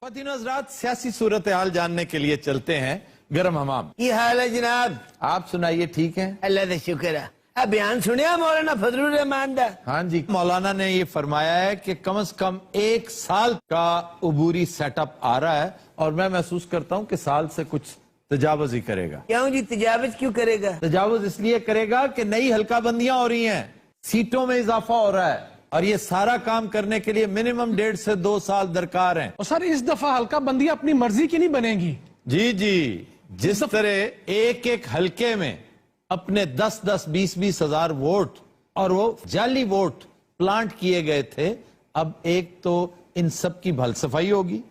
ख्वातीन हज़रात, सियासी सूरत हाल जानने के लिए चलते हैं गरम हमाम। की हाल है जनाब? आप सुनाइए, ठीक है? अल्लाह का शुक्र है। अब बयान सुनिया मौलाना फजलुर रहमान दा? हाँ जी, मौलाना ने ये फरमाया है कि कम से कम 1 साल का उबूरी सेटअप आ रहा है और मैं महसूस करता हूँ कि साल से कुछ तजावज ही करेगा। क्यों जी, तजावज क्यों करेगा? तजावज इसलिए करेगा कि नई हल्काबंदियां हो रही हैं, सीटों में इजाफा हो रहा है और ये सारा काम करने के लिए मिनिमम 1.5 से 2 साल दरकार हैं। और सर, इस दफा हल्का बंदी अपनी मर्जी की नहीं बनेगी। जी जी, जिस तरह एक एक हलके में अपने 10-10, 20-20 हजार वोट और वो जाली वोट प्लांट किए गए थे, अब एक तो इन सब की भल सफाई होगी,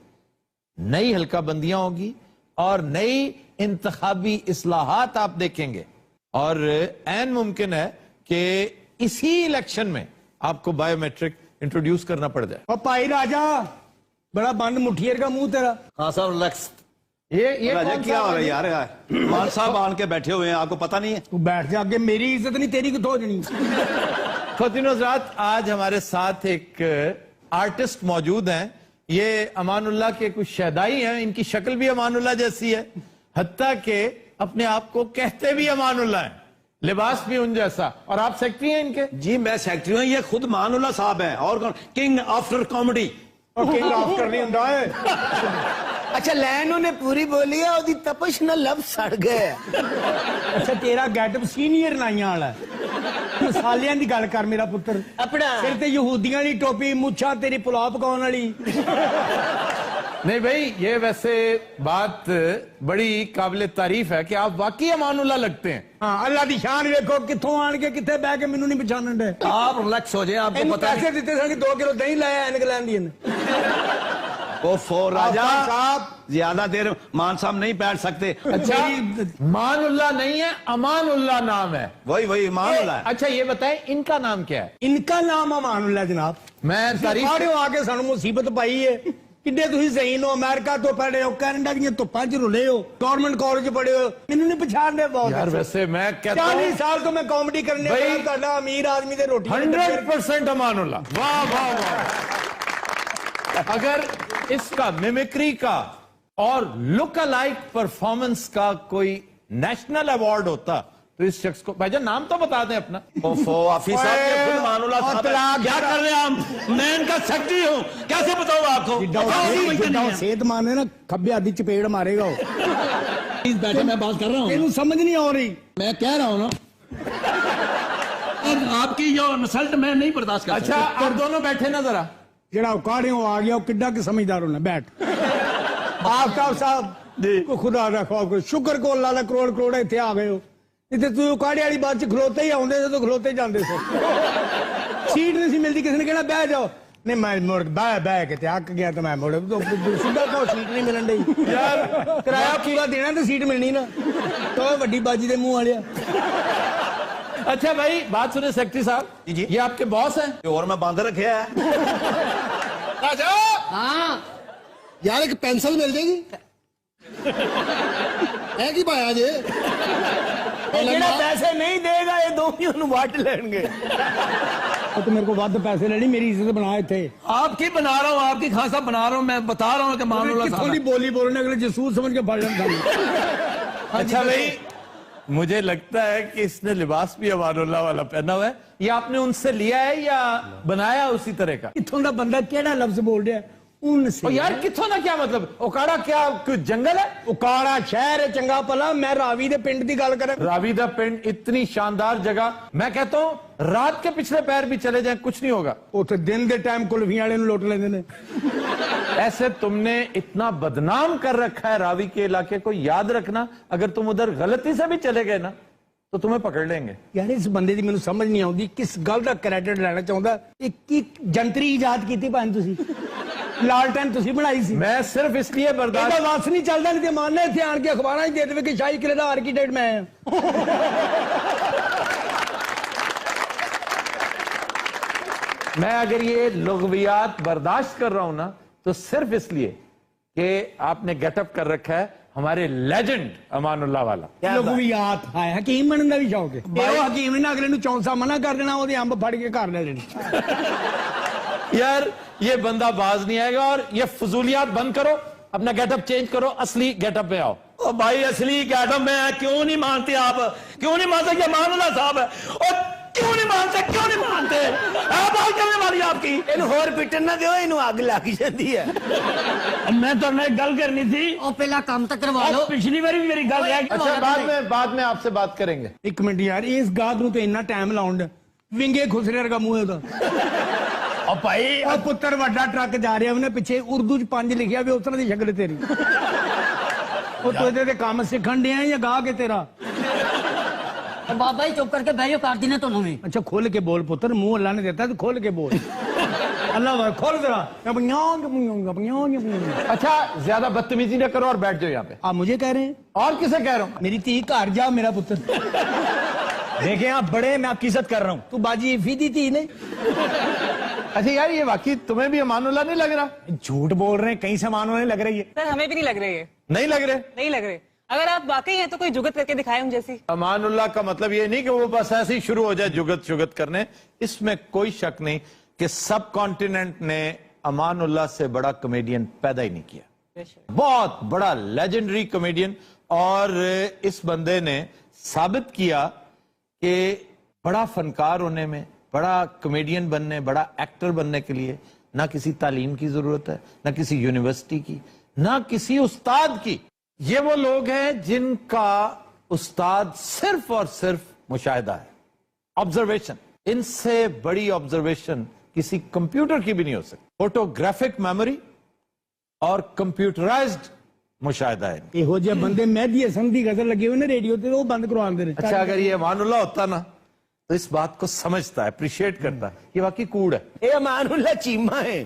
नई हल्का बंदियां होगी और नई इंतखाबी इस्लाहात आप देखेंगे और ऐन मुमकिन है कि इसी इलेक्शन में आपको बायोमेट्रिक इंट्रोड्यूस करना पड़ जाए। और भाई राजा, बड़ा बंद मुठियर का मुंह तेरा। हाँ सर, रिलैक्स। ये राजा कौन क्या सा हो रहा है यार? मान साहब आन के बैठे हुए हैं, आपको पता नहीं है? तू बैठ जा, आगे मेरी इज्जत नहीं तेरी कितों हो जनी। ख्वातीन हज़रात, आज हमारे साथ एक आर्टिस्ट मौजूद हैं। ये अमानुल्लाह के कुछ शहदाई हैं, इनकी शक्ल भी अमानुल्लाह जैसी है, हत्ता के अपने आप को कहते भी अमानुल्लाह हैं, लिबास भी उन जैसा। और आप सेक्रेटरी हैं इनके? जी मैं सेक्रेटरी हूँ, ये खुद मानुल्लाह साहब हैं। और कौन? King after comedy. और किंग आफ्टर नहीं हुंदा है। अच्छा, लैन उन्हें पूरी बोली है, ओदी तपश ना लफ्ज सड़ गए। अच्छा, तेरा गेटअप सीनियर नाइयां वाला है। मसालियां दी गल कर मेरा पुत्र। अपना सिर ते यहूदियां दी टोपी, मुच्छा तेरी पुलाव पकाउण वाली। नहीं भाई, ये वैसे बात बड़ी काबिल तारीफ है कि आप वाकई अमानुल्लाह लगते हैं। हाँ, अल्लाह दी शान देखो, कित्थों आन के कित्थे बह के मैनू नहीं पहचानन दे। आप रिलैक्स हो जाए, आपको इन्हें पता पैसे दिते सन 2 किलो दही लाया एनक लैन दी। ओफो राजा आफताब साहब, ज्यादा देर मान साहब नहीं बैठ सकते। अच्छा, मानुल्लाह नहीं है, अमानुल्लाह नाम है। वही मानुल्लाह है। अच्छा ये बताएं, इनका नाम क्या है? इनका नाम अमानुल्लाह जनाब। मैं तारीफ साढ़े आके सानू मुसीबत पाई है। किड्डे तुसीं ज़हीन हो, अमेरिका तो पढ़े हो, कनाडा दी धुप्पां च रुले हो, गवर्नमेंट कॉलेज पढ़े हो, मैनू नहीं पछाणदे। बहुत यार, वैसे मैं कहता हूं 40 साल तो मैं कॉमेडी करने भाई, वाला तुहाडा अमीर आदमी दे रोटी 100% अमानुल्लाह। वाह वाह वाह। अगर इसका मिमिक्री का और लुक अलाइक परफॉर्मेंस का कोई नेशनल अवार्ड होता तो इस शख्स को, भाईजान नाम तो बता दें अपना। ओफो ऑफिस साहब, ये खुद मानुल्लाह साहब हैं। क्या कर रहे हैं आप? मैं इनका सेक्रेटरी हूँ, कैसे बताऊँ आपको? सेहत माने ना खब्बे आदि चपेड़ मारेगा वो। प्लीज बैठे, मैं बात कर रहा हूँ। तेनू समझ नहीं आ रही। मैं कह रहा हूँ ना, आपकी जो इंसल्ट मैं नहीं बर्दाश्त कर अच्छा, आप दोनों बैठे ना जरा। जरा काड़े हो आ गया, किड्डा के समझदार होना। बैठ। आफ्ताब साहब को खुदा रखो, आपको शुक्र को अल्लाह दा करोड़ करोड़ इत्थे आ गए हो। इतने तू काड़े वाली बात च खलोते ही आउंदे तो खलोते जांदे से। सीट नहीं सी मिलती, किसी ने कहना बह जाओ। नहीं, मैं मुड़ बह के अक गया तो मैं मुड़ तो सीधा कहो सीट नहीं मिलन दी। यार किराया पूरा देना तो सीट मिलनी ना। तो वड्डी बाजी दे मुंह वालिया। अच्छा भाई, बात सुने सेक्रेटरी साहब, जी। ये आपके बॉस हैं? और मैं बांध रखे है। राजा, हाँ यार, एक पेंसिल मिल जाएगी है कि भाई? आज पैसे नहीं देगा ये दो ही उन्हें वाट लेंगे। तो मेरे को वध पैसे लेनी, मेरी इज्जत बनाए थे। आपकी बना रहा हूँ, आपकी खासा बना रहा हूँ। मैं बता रहा हूँ कि मानुल्लाह कित्थों साहब दी बोली बोलने अगले जसूस समझ के फाड़ लेंगे। अच्छा भाई, मुझे लगता है कि इसने लिबास भी अमानुल्लाह वाला पहना हुआ है। ये आपने उनसे लिया है या बनाया उसी तरह का? कित्थों दा बंदा केड़ा लफ्ज बोल रहा है? उनसे। और यार कित्थों ना क्या मतलब? ओकाड़ा क्या कोई जंगल है? उकाड़ा शहर है, चंगा भला। मैं रावी दे पिंड दी गल कर। रावी दा पिंड इतनी शानदार जगह, मैं कहता हूं रात के पिछले पैर भी चले जाएं कुछ नहीं होगा। उथे दिन दे टाइम कुल्फियां वाले लुट लेंदे ने। ऐसे तुमने इतना बदनाम कर रखा है रावी के इलाके को, याद रखना अगर तुम उधर गलती से भी चले गए ना तो तुम्हें पकड़ लेंगे। यार इस बंदे दी मैनूं समझ नहीं आउंदी, किस गल दा क्रेडिट लेना चाहुंदा। एक जंतरी इजाद कीती भां तुसी, लालटेन तुसी बनाई सी। मैं सिर्फ इसलिए बर्दाश्त, ਇਹਦਾ ਵਾਸ ਨਹੀਂ ਚੱਲਦਾ, ਨਹੀਂ ਤੇ ਮਾਨਨੇ ਇੱਥੇ ਆਣ ਕੇ ਅਖਬਾਰਾਂ 'ਚ ਦੇ ਦੇਵੇ ਕਿ ਸ਼ਾਹੀ ਕਿਲੇ ਦਾ ਆਰਕੀਟੈਕਟ ਮੈਂ ਆ। मैं अगर ये लुग़वियात बर्दाश्त कर रहा हूं ना तो सिर्फ इसलिए कि आपने गेटअप कर रखा है हमारे लेजेंड अमानुल्लाह वाला। ਲਗਵੀਆਤ ਹੈ, ਹਕੀਮ ਬਣਨ ਦਾ ਵੀ ਸ਼ੌਕ ਹੈ। ਇਹ ਉਹ ਹਕੀਮ ਨੇ ਅਗਲੇ ਨੂੰ ਚੌਂਸਾ ਮਨਾ ਕਰ ਦੇਣਾ, ਉਹਦੇ ਅੰਬ ਫੜ ਕੇ ਘਰ ਲੈ ਲੈਣੇ। यार ये बंदा बाज नहीं आएगा, और ये फजूलियात बंद करो, अपना गेटअप चेंज करो, असली गेटअप पे आओ। ओ भाई असली गैडम में क्यों नहीं मानते आप? क्यों नहीं मानते? ये मानना साहब है, और क्यों नहीं मानते? क्यों नहीं मानते? बात करने वाली आपकी। ਇਹਨੂੰ ਹੋਰ ਪਿੱਟਣ ਨਾ ਦਿਓ, ਇਹਨੂੰ ਅੱਗ ਲੱਗ ਜਾਂਦੀ ਹੈ। मैं तो एक गल करनी थी, ਉਹ ਪਹਿਲਾਂ ਕੰਮ ਤਾਂ ਕਰਵਾ ਲਓ। पिछली बार भी मेरी गल है। अच्छा बाद में आपसे बात करेंगे। ਇੱਕ ਮਿੰਟ ਯਾਰ, ਇਸ ਗਾਹਕ ਨੂੰ ਤੇ ਇੰਨਾ ਟਾਈਮ ਲਾਉਣ ਦਾ, ਵਿੰਗੇ ਖੁਸਰੇ ਵਰਗਾ ਮੂੰਹ ਹੈ ਉਹਦਾ। और भाई ਉਹ ਪੁੱਤਰ ਵੱਡਾ ਟਰੱਕ ਜਾ ਰਿਹਾ, ਉਹਨੇ ਪਿੱਛੇ ਉਰਦੂ ਚ 5 ਲਿਖਿਆ ਵੀ ਉਸ ਤਰ੍ਹਾਂ ਦੀ ਸ਼ਕਲ ਤੇਰੀ। ਉਹ ਤੂੰ ਇਹਦੇ ਤੇ ਕੰਮ ਸਿੱਖਣ ਡਿਆ ਜਾਂ ਗਾਹਕ ਹੈ ਤੇਰਾ? ਉਹ ਬਾਬਾ ਜੀ ਚੁੱਪ ਕਰਕੇ ਬਹਿ ਜਾਓ, ਕਰ ਦਿੰਦੇ ਤੁਹਾਨੂੰ ਵੀ। अच्छा खोल के बोल पुत्र, मुंह अल्लाह ने देता है तो खोल के बोल। अल्लाह भाई खोल जरा। अच्छा ज्यादा बदतमीजी न करो और बैठ जाओ यहाँ पे। आप मुझे कह रहे हैं? और किसे कह रहा हूँ? मेरी धी घर जा मेरा पुत्र। देखे आप बड़े, मैं आपकी इज्जत कर रहा हूँ। तू बाजी फीदी थी नहीं? अच्छा यार ये वाकई तुम्हें भी अमानुल्लाह नहीं लग रहा? झूठ बोल रहे हैं, कहीं से मानो नहीं लग रही है। सर हमें भी नहीं लग रही है, नहीं लग रहे? नहीं लग रहे। अगर आप वाकई हैं तो कोई जुगत करके दिखाए हम जैसी। अमानुल्लाह का मतलब ये नहीं कि वो बस ऐसे ही शुरू हो जाए जुगत करने। इसमें कोई शक नहीं कि सब कॉन्टिनेंट ने अमानुल्लाह से बड़ा कॉमेडियन पैदा ही नहीं किया। बहुत बड़ा लेजेंडरी कॉमेडियन, और इस बंदे ने साबित किया कि बड़ा फनकार होने में, बड़ा कॉमेडियन बनने, बड़ा एक्टर बनने के लिए ना किसी तालीम की जरूरत है, ना किसी यूनिवर्सिटी की, ना किसी उस्ताद की। ये वो लोग हैं जिनका उस्ताद सिर्फ और सिर्फ मुशाहिदा है, ऑब्जर्वेशन। इनसे बड़ी ऑब्जर्वेशन किसी कंप्यूटर की भी नहीं हो सकती। फोटोग्राफिक मेमोरी और कंप्यूटराइज्ड मुशाहिदा है। ਇਹੋ ਜਿਹੇ ਬੰਦੇ ਮਹਿਦੀ ਹਸਨ ਦੀ ਗਜ਼ਲ ਲੱਗੇ ਹੋਏ ਨੇ ਰੇਡੀਓ ਤੇ, ਉਹ ਬੰਦ ਕਰਵਾਉਂਦੇ ਨੇ। अच्छा अगर ये अमानुल्लाह होता ना तो इस बात को समझता है, अप्रिशिएट करता है, ये वाकई कूड़ है। ਇਹ ਅਮਾਨੁल्लाह चीमा है।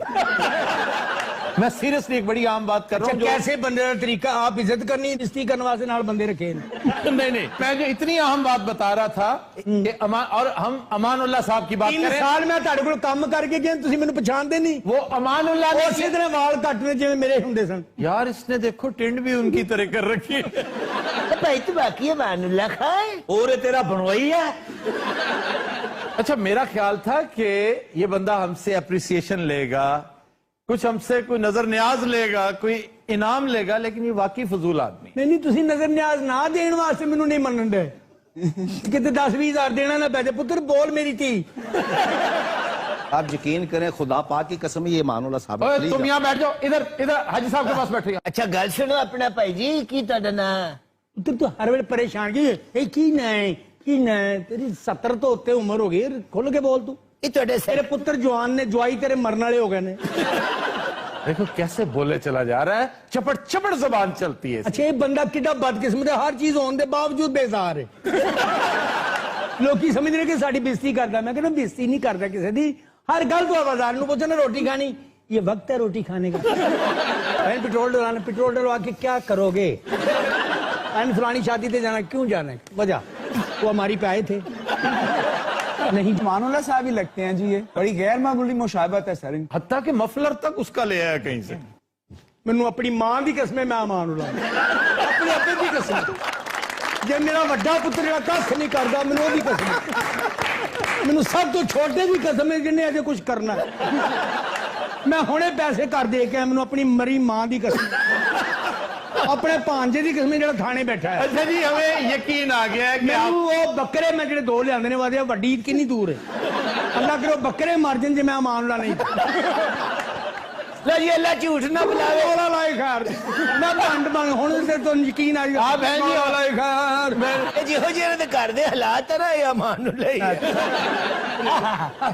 मैं सीरियसली एक बड़ी आम बात कर रहा अच्छा हूँ जो- कैसे बंदे का तरीका, आप इज्जत करनी इज्जती करने वास्ते नाल बंदे रखे हैं। नहीं मैं जो इतनी अहम बात बता रहा था कि और हम अमानुल्लाह साहब की बात 3 करें। ਸਾਲ ਮੈਂ ਤੁਹਾਡੇ ਕੋਲ ਕੰਮ ਕਰਕੇ ਗਿਆ, ਤੁਸੀਂ ਮੈਨੂੰ ਪਛਾਣਦੇ ਨਹੀਂ। वो अमानुल्लाह ने ਉਸੇ ਤਰ੍ਹਾਂ ਵਾਲ ਕੱਟਨੇ ਜਿਵੇਂ ਮੇਰੇ ਹੁੰਦੇ ਸਨ। यार इसने देखो टिंड भी उनकी तरह कर रखी है। तो भाई तो बाकी अमानुल्लाह खाए। और तेरा बनवाई है। अच्छा मेरा ख्याल था कि ये बंदा हमसे अप्रिसिएशन लेगा, कुछ हमसे कोई नजर न्याज लेगा, कोई इनाम लेगा, लेकिन ये वाकई फजूल आदमी। नहीं ਤੁਸੀਂ ਨਜ਼ਰ ਨਿਆਜ਼ ਨਾ ਦੇਣ ਵਾਸਤੇ ਮੈਨੂੰ ਨਹੀਂ ਮੰਨਣ ਦੇ। ਕਿਤੇ 10-20 ਹਜ਼ਾਰ ਦੇਣਾ ਨਾ ਪੈ ਪੁੱਤਰ, बोल मेरी थी। आप यकीन करें, खुदा पाक की कसम, ये अमानुल्लाह साहब ओए, तुम यहाँ बैठ जाओ, इधर हाजी साहब के पास बैठो। अच्छा गल सुनो अपना भाई जी, की ਤੁਹਾਡਾ ਨਾਂ? ਪੁੱਤਰ ਤੂੰ ਹਰ ਵੇਲੇ ਪਰੇਸ਼ਾਨ ਕੀ ਇਹ ਕੀ ਨਾ ਹੈ, ਕੀ ਨਾ ਹੈ? ਤੇਰੀ 70 ਤੋਂ ਉੱਤੇ ਉਮਰ ਹੋ ਗਈ, ਖੁੱਲ ਕੇ ਬੋਲ ਤੂੰ। ਇਹ ਤੁਹਾਡੇ ਤੇਰੇ ਪੁੱਤਰ ਜਵਾਨ ਨੇ, ਜਵਾਈ ਤੇਰੇ ਮਰਨ ਵਾਲੇ ਹੋ ਗਏ ਨੇ। देखो कैसे बोले चला जा रहा है, चपड़ चपड़ जबान चलती है। ਅੱਛਾ ਇਹ ਬੰਦਾ ਕਿੱਡਾ ਬਦਕਿਸਮਤ ਹੈ, ਹਰ ਚੀਜ਼ ਹੋਣ ਦੇ ਬਾਵਜੂਦ ਬੇਜ਼ਾਰ ਹੈ। ਲੋਕੀ ਸਮਝਦੇ ਨੇ ਕਿ ਸਾਡੀ ਬੇਇੱਜ਼ਤੀ ਕਰਦਾ, ਮੈਂ ਕਹਿੰਦਾ ਬੇਇੱਜ਼ਤੀ ਨਹੀਂ ਕਰਦਾ ਕਿਸੇ ਦੀ। हर गल तो बाजार में पूछो ना, रोटी खानी, ये वक्त है रोटी खाने का। पेट्रोल डलवाना, पेट्रोल डलवा के क्या करोगे? फलानी शादी पे जाना, क्यों जाना है? वजह वो हमारी पे आए थे। नहीं अमानुल्लाह साहब ही लगते हैं जी, ये बड़ी गैर मामूली मुशाबत है सर। हत्ता कि मफलर तक उसका ले आया कहीं से। मैनू अपनी मां की कसम है, मैं अमानुल्लाह अपने अपने की कसम, जे मेरा वड्डा पुत्र कख नहीं करता, मैनू ओदी कसम, मैनू सब तो छोटे की कसम है जिन्हें अजे कुछ करना है। मैं हुणे पैसे कर दे के मैनू अपनी मरी मां की कसम, अपने भांजे की कसम जो थाने बैठा है। अच्छा जी हमें यकीन आ गया है कि मैनू वो बकरे मैं जो 2 लिया ने वादे वड्डी कितनी दूर है, अल्लाह करो बकरे मर जान जे मैं अमानुल्लाह नहीं। लो जी अल्लाह झूठ ना बुलावे। ओला लाई खैर मैं भंड बन हुण ते तो यकीन आ गया। आप हैं जी ओला लाई खैर ਇਹ ਜਿਹੋ ਜਿਹੇ ਦੇ ਘਰ ਦੇ ਹਾਲਾਤ ਆ ਨਾ, ਇਹ ਅਮਾਨੁल्लाह ਹੀ ਹੈ।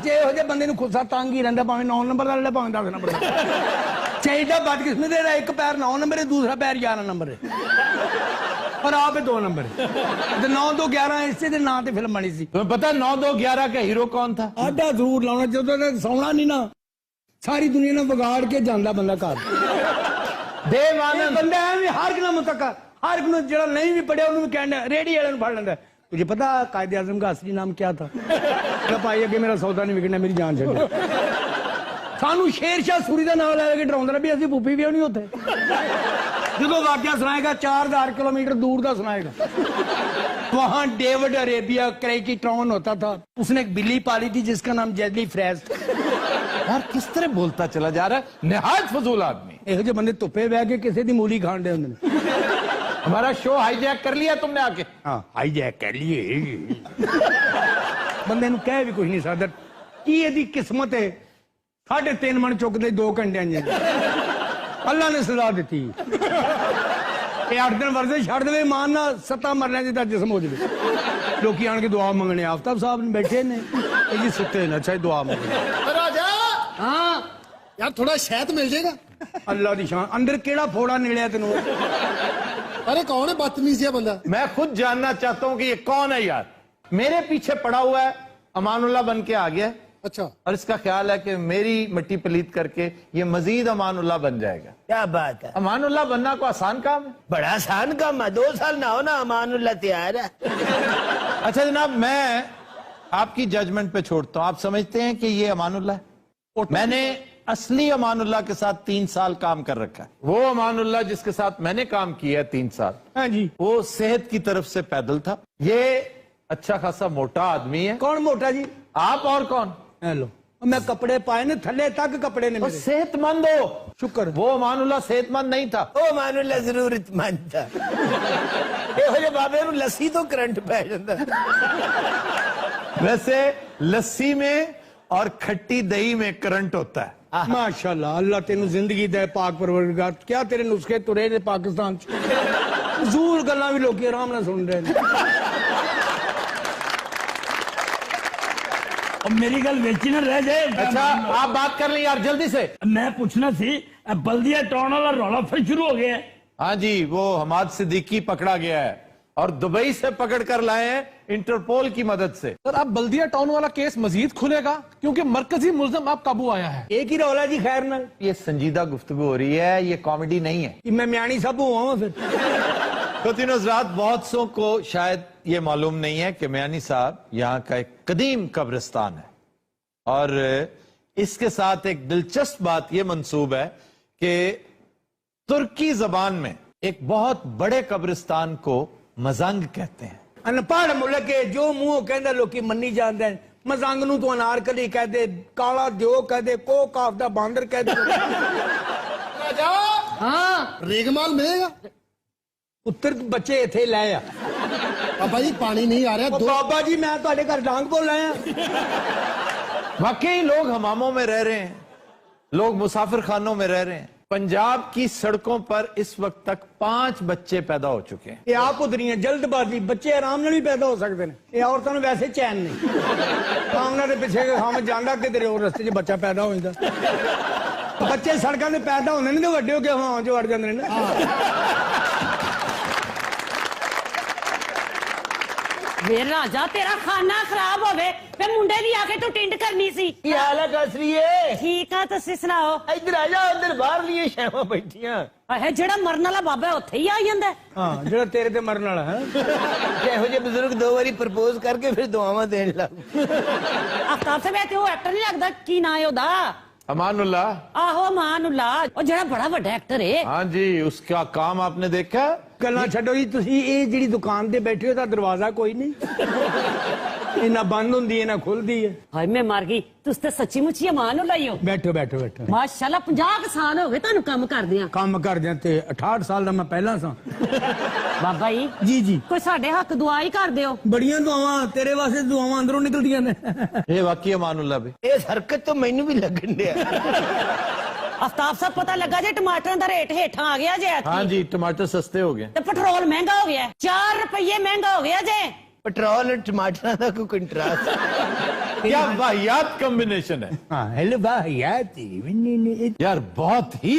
ਜੇ ਇਹੋ ਜਿਹੇ ਬੰਦੇ ਨੂੰ ਖੁੱਸਾ ਤੰਗ ਹੀ ਰਹਿੰਦਾ, ਭਾਵੇਂ 9 ਨੰਬਰ ਦਾ ਲੈ, ਭਾਵੇਂ 10 ਨੰਬਰ ਦਾ। ਚਾਹੀਦਾ ਬਦਕਿਸਮਤ ਦਾ ਇੱਕ ਪੈਰ 9 ਨੰਬਰ ਹੈ, ਦੂਸਰਾ ਪੈਰ 11 ਨੰਬਰ ਹੈ, और आप 2 नंबर 9 2 11 ਇਸੇ ਦੇ ਨਾਂ ਤੇ ਫਿਲਮ ਬਣੀ ਸੀ। तुम्हें पता है 9 2 11 का हीरो कौन था? ਆਡਾ ਜ਼ਰੂਰ ਲਾਉਣਾ, ਜਦੋਂ ਤੱਕ ਸੌਣਾ ਨਹੀਂ ਨਾ ਸਾਰੀ ਦੁਨੀਆ ਨੂੰ ਵਿਗਾੜ ਕੇ ਜਾਂਦਾ ਬੰਦਾ ਘਰ। देवानंद ਬੰਦਾ ਐਵੇਂ ਹਰ ਇੱਕ ਨਾਲ ਮੁਤੱਕਾ, ਹਰ ਇੱਕ ਨੂੰ ਜਿਹੜਾ ਨਹੀਂ ਵੀ ਪੜਿਆ ਉਹਨੂੰ ਵੀ ਕਹਿੰਦਾ, ਰੇੜੀ ਵਾਲੇ ਨੂੰ ਫੜ ਲੈਂਦਾ। तुझे पता कायदे आजम का असली नाम क्या था? भाई अगे मेरा सौदा नहीं विकना, मेरी जान छड़। सानू शेरशाह सूरी का नाम लैके डराउंदा भी असि भूपी भी नहीं होते। जो वाक्य सुनाएगा 4000 किलोमीटर दूर का सुनाएगा। वहां डेविड अरेबिया क्रेकी टाउन होता था, उसने एक बिल्ली पाली थी जिसका नाम जेडली फ्रेज था। यार किस तरह बोलता चला जा रहा है, निहायत फजूल आदमी। ਇਹੋ ਜਿਹੇ ਬੰਦੇ ਧੁੱਪੇ ਬਹਿ ਕੇ ਕਿਸੇ ਦੀ ਮੂਲੀ ਖਾਣ ਦੇ ਹੁੰਦੇ ਨੇ। हमारा शो हाईजैक कर लिया तुमने आके। ਹਾਂ ਹਾਈਜੈਕ ਕਰ ਲਈਏ। ਬੰਦੇ ਨੂੰ ਕਹਿ ਵੀ ਕੁਝ ਨਹੀਂ ਸਕਦਾ। ਕੀ ਇਹਦੀ ਕਿਸਮਤ ਹੈ 3.5 ਮਣ ਚੁੱਕਦੇ 2 ਘੰਟਿਆਂ ਚ। ਅੱਲਾ ਨੇ ਸਜ਼ਾ ਦਿੱਤੀ। ਇਹ 8 ਦਿਨ ਵਰਜ਼ਿਸ਼ ਛੱਡ ਦੇਵੇ ਇਮਾਨ ਨਾਲ 7 ਮਰਨੇ ਦੀ ਤਾਂ ਜਿਸਮ ਹੋ ਜਾਵੇ। ਲੋਕੀ ਆਣ ਕੇ ਦੁਆ ਮੰਗਣੇ ਆਫਤਾਬ ਸਾਹਿਬ ਨੇ ਬੈਠੇ ਨੇ ਇਹ ਜੀ ਸੁੱਤੇ ਨੇ ਅੱਛਾ ਦੁਆ ਮੰਗਣੇ। राजा हाँ यार थोड़ा शहद मिल जाएगा। ਅੱਲਾ ਦੀ ਸ਼ਾਨ ਅੰਦਰ ਕਿਹੜਾ ਫੋੜਾ ਨਿਕਲਿਆ ਤੈਨੂੰ? अरे कौन है बदतमीज है बंदा? मैं खुद जानना चाहता हूं कि ये कौन है यार। मेरे पीछे पड़ा हुआ है, अमानुल्लाह बन के आ गया है अच्छा और इसका ख्याल है कि मेरी मिट्टी पलीत करके ये मजीद अमानुल्लाह बन जाएगा। क्या बात है, अमानुल्लाह बनना कोई आसान काम है? बड़ा आसान काम है। 2 साल ना हो ना अमानुल्लाह तैयार है। अच्छा जनाब, मैं आपकी जजमेंट पे छोड़ता हूं। आप समझते हैं कि ये अमानुल्लाह है? मैंने असली अमानुल्लाह के साथ 3 साल काम कर रखा है। वो अमानुल्लाह जिसके साथ मैंने काम किया है 3 साल, हाँ जी। वो सेहत की तरफ से पैदल था। ये अच्छा खासा मोटा आदमी है। कौन मोटा जी? आप और कौन? हेलो मैं कपड़े पाए ने थल्ले तक कपड़े ने वो मेरे। सेहतमंद हो। शुक्र। वो अमानुल्लाह सेहतमंद नहीं था। ओ अमानुल्लाह जरूरतमंद था। ਇਹੋ ਜਿਹੇ ਬਾਬੇ ਨੂੰ ਲੱਸੀ ਤੋਂ ਕਰੰਟ ਪੈ ਜਾਂਦਾ। वैसे लस्सी में और खट्टी दही में करंट होता है। माशाल्लाह अल्लाह तेनू जिंदगी दे पाक परवरदिगार। क्या तेरे नुस्खे तुरे ने पाकिस्तान च? जूर गल्लां भी लोग आराम नाल सुन रहे हैं। और मेरी गल बेची ना रह जाए। अच्छा आप बात कर लें यार जल्दी से। मैं पूछना सी बल्दिया टाउन वाला रौला फिर शुरू हो गया है। हाँ जी, वो हमाद सिद्दीकी पकड़ा गया है और दुबई से पकड़ कर लाए हैं इंटरपोल की मदद से। सर अब बल्दिया टाउन वाला केस मजीद खुलेगा क्योंकि मरकजी मुल्जिम अब काबू आया है। एक ही रौला जी खैर नाल। ये संजीदा गुफ्तगू हो रही है, ये कॉमेडी नहीं है। कि मैं म्यानी साहब हुआ फिर। तो तीनों हज़रात, बहुत सौ को शायद ये मालूम नहीं है कि म्यानी साहब यहाँ का एक कदीम कब्रिस्तान है और इसके साथ एक दिलचस्प बात ये मंसूब है कि तुर्की जबान में एक बहुत बड़े कब्रिस्तान को मजंग कहते हैं। अनपढ़ मुल्क है जो मुंह कहंदा लोकी मन्नी जांदे हैं। मजंग नू तो अनारकली कह दे, काला दियो कह दे, को काफदा बांदर कह दे। राजा हाँ रेगमाल मिलेगा? पुत्र बच्चे इथे ले आ। बाबा जी पानी नहीं आ रहा। ओ बाबा जी मैं ਤੁਹਾਡੇ ਘਰ ਡਾਂਗ बोल आया। वाकई लोग हमामों में रह रहे हैं, लोग मुसाफिर खानों में रह रहे हैं। पंजाब की सड़कों पर इस वक्त तक 5 बच्चे पैदा हो चुके हैं। ये आप उधरी है जल्दबाजी। बच्चे आराम नाल भी पैदा हो सकते हैं। ये औरतों ने वैसे चैन नहीं। सामने दे पिछे हम जांदा किधर और रस्ते 'ਚ बच्चा पैदा हो जाता। बच्चे सड़कों ते पैदा होंदे ने ते वड्डे हो के हां जो अड़ जांदे ने। वे राजा तेरा खाना खराब होवे ते मुंडे दी आके तू टिंड करनी सी। की हाल है कसरिए? ठीक है तुसी सुनाओ। इधर आ जा, उधर बाहर लिए शैवा बैठियां। है जेड़ा मरन वाला बाबा है उत्थे ही आ जांदा है। हां जेड़ा तेरे ते मरन वाला है। ਇਹੋ ਜਿਹੇ ਬਜ਼ੁਰਗ 2 ਵਾਰੀ ਪ੍ਰਪੋਜ਼ ਕਰਕੇ ਫਿਰ ਦੁਆਵਾਂ ਦੇਣ ਲੱਗ। आफ्ताब से वैसे वो एक्टर नहीं लगदा की ना है ओदा? अमानुल्लाह। आहो मानुल्लाह ओ जेड़ा बड़ा बड़ा एक्टर है। हाँ जी, उसका काम आपने देखा? ਗੱਲਾਂ ਛੱਡੋ ਜੀ ਤੁਸੀਂ। ਇਹ ਜਿਹੜੀ ਦੁਕਾਨ ਤੇ ਬੈਠੇ ਹੋ ਤਾਂ ਦਰਵਾਜ਼ਾ ਕੋਈ ਨਹੀਂ। ਇਹ ਨਾ ਬੰਦ ਹੁੰਦੀ ਹੈ ਨਾ ਖੁੱਲਦੀ ਹੈ। हाय मैं मर गई तुस ते सच्ची मुच्ची मानुल्लाह ही हो। ਬੈਠੋ ਬੈਠੋ ਬੈਠੋ। माशाल्लाह 50 साल हो गए तानू काम करदियां। ਕੰਮ ਕਰਦਿਆਂ ਤੇ 68 ਸਾਲ ਦਾ ਮੈਂ ਪਹਿਲਾਂ ਸਾਂ। बाबा जी ਜੀ ਜੀ कोई साडे हक दुआ ही कर दियो। ਬੜੀਆਂ ਦੁਆਵਾਂ ਤੇਰੇ ਵਾਸਤੇ ਦੁਆਵਾਂ ਅੰਦਰੋਂ ਨਿਕਲਦੀਆਂ ਨੇ। ये वाकई अमानुल्लाह भी। ਇਸ ਹਰਕਤ ਤੋਂ ਮੈਨੂੰ ਵੀ ਲੱਗਣ ਡਿਆ। आफ्ताब साहब पता लगा जे टमाटर दा रेट हेठा आ गया जे। हाँ जी, टमाटर सस्ते हो गए। ते पेट्रोल महंगा हो गया है। 4 रुपये महंगा हो गया जे। ਪੈਟਰੋਲ और टमाटर ਦਾ ਕੋਈ ਕੰਟਰਾਸਟ। क्या वाहियात कॉम्बिनेशन है ਹਾਂ ਹੈਲੋ ਬਾਈ ਯਾਰ यार, बहुत ही